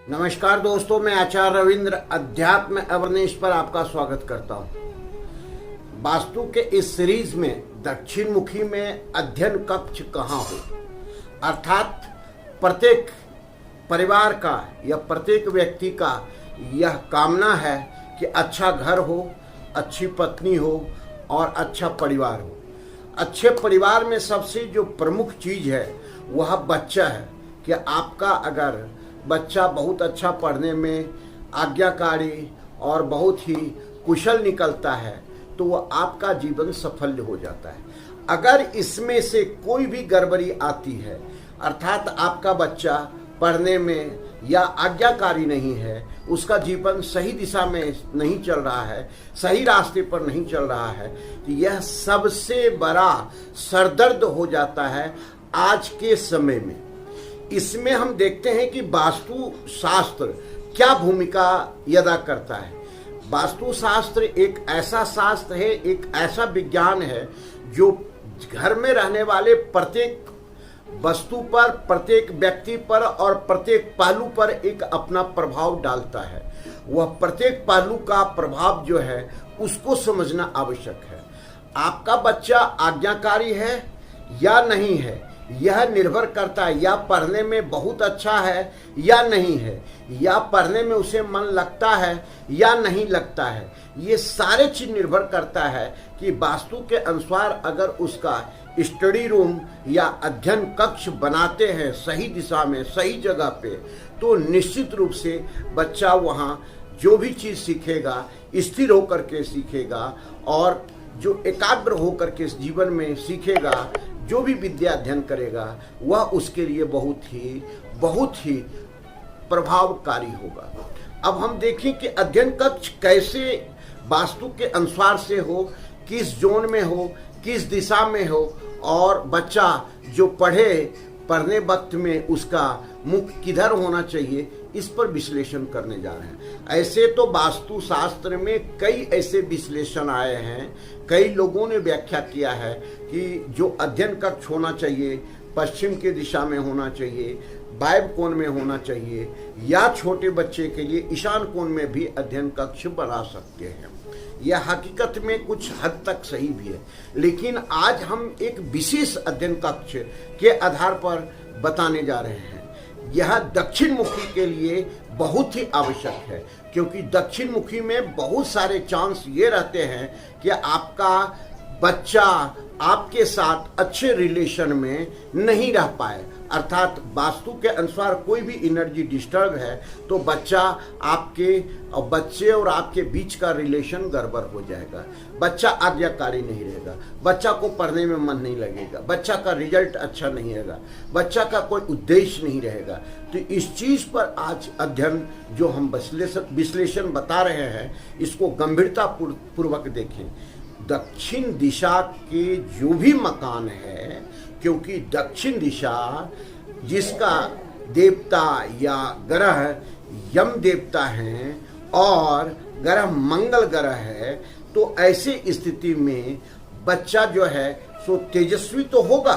नमस्कार दोस्तों, मैं आचार्य रविंद्र अध्यात्म अवरनेश पर आपका स्वागत करता हूं। वास्तु के इस सीरीज में दक्षिण मुखी में अध्ययन कक्ष कहाँ हो, अर्थात प्रत्येक परिवार का या प्रत्येक व्यक्ति का यह कामना है कि अच्छा घर हो, अच्छी पत्नी हो और अच्छा परिवार हो। अच्छे परिवार में सबसे जो प्रमुख चीज़ है वह बच्चा है कि आपका अगर बच्चा बहुत अच्छा पढ़ने में आज्ञाकारी और बहुत ही कुशल निकलता है तो वह आपका जीवन सफल हो जाता है। अगर इसमें से कोई भी गड़बड़ी आती है, अर्थात आपका बच्चा पढ़ने में या आज्ञाकारी नहीं है, उसका जीवन सही दिशा में नहीं चल रहा है, सही रास्ते पर नहीं चल रहा है, तो यह सबसे बड़ा सरदर्द हो जाता है आज के समय में। इसमें हम देखते हैं कि वास्तु शास्त्र क्या भूमिका अदा करता है। वास्तु शास्त्र एक ऐसा शास्त्र है, एक ऐसा विज्ञान है जो घर में रहने वाले प्रत्येक वस्तु पर, प्रत्येक व्यक्ति पर और प्रत्येक पहलू पर एक अपना प्रभाव डालता है। वह प्रत्येक पहलू का प्रभाव जो है उसको समझना आवश्यक है। आपका बच्चा आज्ञाकारी है या नहीं है, यह निर्भर करता है या पढ़ने में बहुत अच्छा है या नहीं है, या पढ़ने में उसे मन लगता है या नहीं लगता है। ये सारे चीज निर्भर करता है कि वास्तु के अनुसार अगर उसका स्टडी रूम या अध्ययन कक्ष बनाते हैं सही दिशा में, सही जगह पे, तो निश्चित रूप से बच्चा वहाँ जो भी चीज़ सीखेगा स्थिर होकर के सीखेगा और जो एकाग्र होकर के जीवन में सीखेगा, जो भी विद्या अध्ययन करेगा वह उसके लिए बहुत ही प्रभावकारी होगा। अब हम देखें कि अध्ययन कक्ष कैसे वास्तु के अनुसार से हो, किस जोन में हो, किस दिशा में हो, और बच्चा जो पढ़ने वक्त में उसका मुख किधर होना चाहिए, इस पर विश्लेषण करने जा रहे हैं। ऐसे तो वास्तु शास्त्र में कई ऐसे विश्लेषण आए हैं, कई लोगों ने व्याख्या किया है कि जो अध्ययन कक्ष होना चाहिए पश्चिम की दिशा में होना चाहिए, वायव्य कोण में होना चाहिए, या छोटे बच्चे के लिए ईशान कोण में भी अध्ययन कक्ष बना सकते हैं। यह हकीकत में कुछ हद तक सही भी है, लेकिन आज हम एक विशेष अध्ययन कक्ष के आधार पर बताने जा रहे हैं। यह दक्षिण मुखी के लिए बहुत ही आवश्यक है, क्योंकि दक्षिण मुखी में बहुत सारे चांस ये रहते हैं कि आपका बच्चा आपके साथ अच्छे रिलेशन में नहीं रह पाए, अर्थात वास्तु के अनुसार कोई भी एनर्जी डिस्टर्ब है तो बच्चे और आपके बीच का रिलेशन गड़बड़ हो जाएगा। बच्चा आज्ञाकारी नहीं रहेगा, बच्चा को पढ़ने में मन नहीं लगेगा, बच्चा का रिजल्ट अच्छा नहीं रहेगा, बच्चा का कोई उद्देश्य नहीं रहेगा। तो इस चीज़ पर आज अध्ययन जो हम विश्लेषण बता रहे हैं, इसको गंभीरता पूर्वक देखें। दक्षिण दिशा के जो भी मकान है, क्योंकि दक्षिण दिशा जिसका देवता या ग्रह यम देवता हैं और ग्रह मंगल ग्रह है, तो ऐसे स्थिति में बच्चा जो है सो तेजस्वी तो होगा।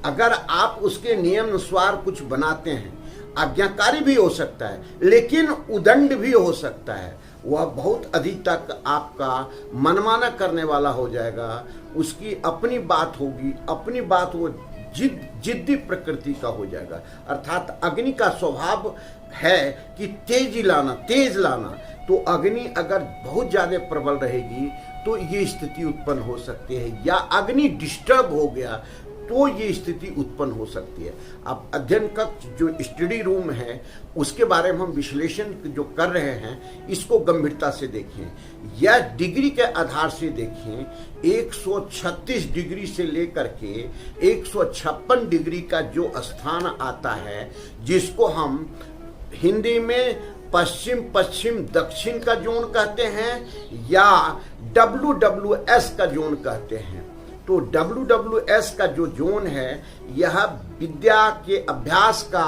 अगर आप उसके नियम अनुसार कुछ बनाते हैं, आज्ञाकारी भी हो सकता है लेकिन उदंड भी हो सकता है। वह बहुत अधिक तक आपका मनमाना करने वाला हो जाएगा, उसकी अपनी बात होगी, अपनी बात वो जिद्दी प्रकृति का हो जाएगा। अर्थात अग्नि का स्वभाव है कि तेज लाना, तो अग्नि अगर बहुत ज़्यादा प्रबल रहेगी तो ये स्थिति उत्पन्न हो सकती है, या अग्नि डिस्टर्ब हो गया तो ये स्थिति उत्पन्न हो सकती है। अब अध्ययन कक्ष जो स्टडी रूम है उसके बारे में हम विश्लेषण जो कर रहे हैं, इसको गंभीरता से देखें। यह डिग्री के आधार से देखें, 136 डिग्री से लेकर के 156 डिग्री का जो स्थान आता है, जिसको हम हिंदी में पश्चिम दक्षिण का जोन कहते हैं या WWS का जोन कहते हैं। तो WWS का जो जोन है, यह विद्या के अभ्यास का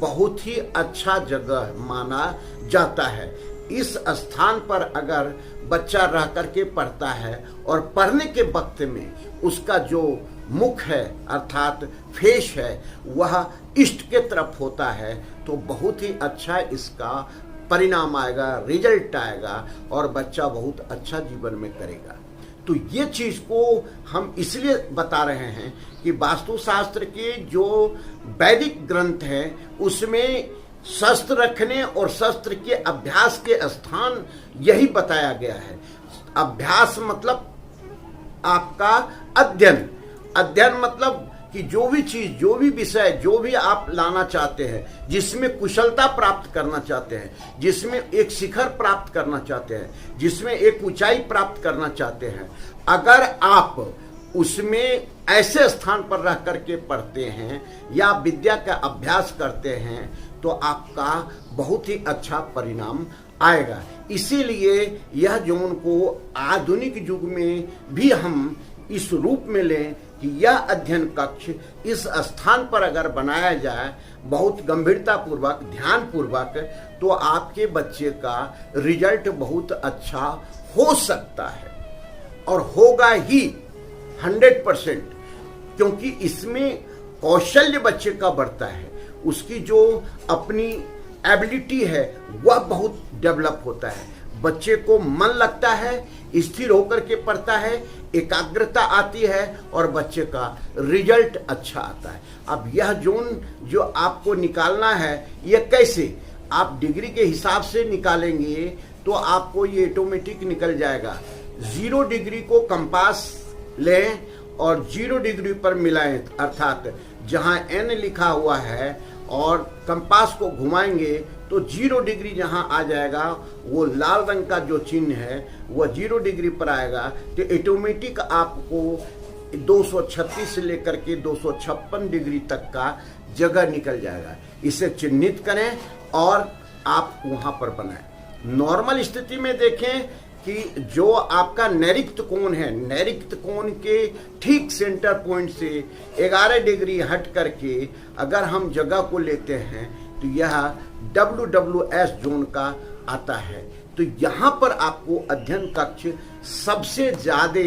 बहुत ही अच्छा जगह माना जाता है। इस स्थान पर अगर बच्चा रह करके पढ़ता है और पढ़ने के वक्त में उसका जो मुख है अर्थात फेस है वह ईस्ट के तरफ होता है तो बहुत ही अच्छा इसका परिणाम आएगा, रिजल्ट आएगा और बच्चा बहुत अच्छा जीवन में करेगा। तो ये चीज़ को हम इसलिए बता रहे हैं कि वास्तुशास्त्र के जो वैदिक ग्रंथ हैं उसमें शस्त्र रखने और शस्त्र के अभ्यास के स्थान यही बताया गया है। अभ्यास मतलब आपका अध्ययन, अध्ययन मतलब कि जो भी चीज, जो भी विषय, जो भी आप लाना चाहते हैं, जिसमें कुशलता प्राप्त करना चाहते हैं, जिसमें एक शिखर प्राप्त करना चाहते हैं, जिसमें एक ऊंचाई प्राप्त करना चाहते हैं, अगर आप उसमें ऐसे स्थान पर रह करके पढ़ते हैं या विद्या का अभ्यास करते हैं तो आपका बहुत ही अच्छा परिणाम आएगा। इसीलिए यह जोन को आधुनिक युग में भी हम इस रूप में लें कि यह अध्ययन कक्ष इस स्थान पर अगर बनाया जाए बहुत गंभीरता पूर्वक, ध्यान पूर्वक, तो आपके बच्चे का रिजल्ट बहुत अच्छा हो सकता है और होगा ही 100%, क्योंकि इसमें कौशल्य बच्चे का बढ़ता है, उसकी जो अपनी एबिलिटी है वह बहुत डेवलप होता है, बच्चे को मन लगता है, स्थिर होकर के पढ़ता है, एकाग्रता आती है और बच्चे का रिजल्ट अच्छा आता है। अब यह जोन जो आपको निकालना है यह कैसे, आप डिग्री के हिसाब से निकालेंगे तो आपको ये ऑटोमेटिक निकल जाएगा। 0 डिग्री को कंपास लें और 0 डिग्री पर मिलाएं, अर्थात जहां n लिखा हुआ है और कंपास को घुमाएंगे तो 0 डिग्री जहां आ जाएगा वो लाल रंग का जो चिन्ह है वह 0 डिग्री पर आएगा तो ऑटोमेटिक आपको 236 से लेकर के 256 डिग्री तक का जगह निकल जाएगा। इसे चिन्हित करें और आप वहां पर बनाएं। नॉर्मल स्थिति में देखें कि जो आपका नैऋत्य कोण है, नैऋत्य कोण के ठीक सेंटर पॉइंट से 11 डिग्री हट करके अगर हम जगह को लेते हैं तो यह WWS जोन का आता है। तो यहाँ पर आपको अध्ययन कक्ष सबसे ज्यादा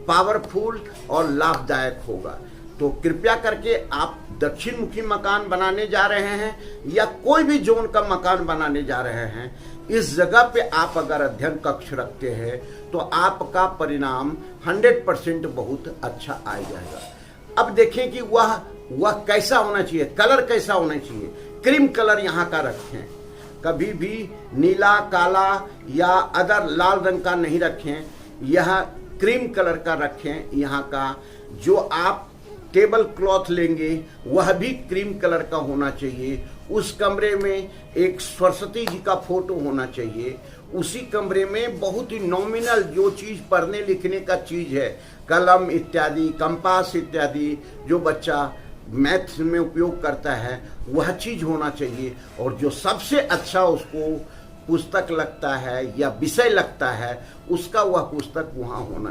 पावरफुल और लाभदायक होगा। तो कृपया करके आप दक्षिण मुखी मकान बनाने जा रहे हैं या कोई भी जोन का मकान बनाने जा रहे हैं, इस जगह पे आप अगर अध्ययन कक्ष रखते हैं तो आपका परिणाम 100% बहुत अच्छा आ जाएगा। अब देखें कि वह कैसा होना चाहिए, कलर कैसा होना चाहिए। क्रीम कलर यहाँ का रखें, कभी भी नीला, काला या अदर लाल रंग का नहीं रखें, यह क्रीम कलर का रखें। यहाँ का जो आप टेबल क्लॉथ लेंगे वह भी क्रीम कलर का होना चाहिए। उस कमरे में एक सरस्वती जी का फोटो होना चाहिए। उसी कमरे में बहुत ही नॉमिनल जो चीज पढ़ने लिखने का चीज है, कलम इत्यादि, कंपास इत्यादि, जो बच्चा मैथ्स में उपयोग करता है वह चीज होना चाहिए। और जो सबसे अच्छा उसको पुस्तक लगता है या विषय लगता है उसका वह पुस्तक वहाँ होना चाहिए।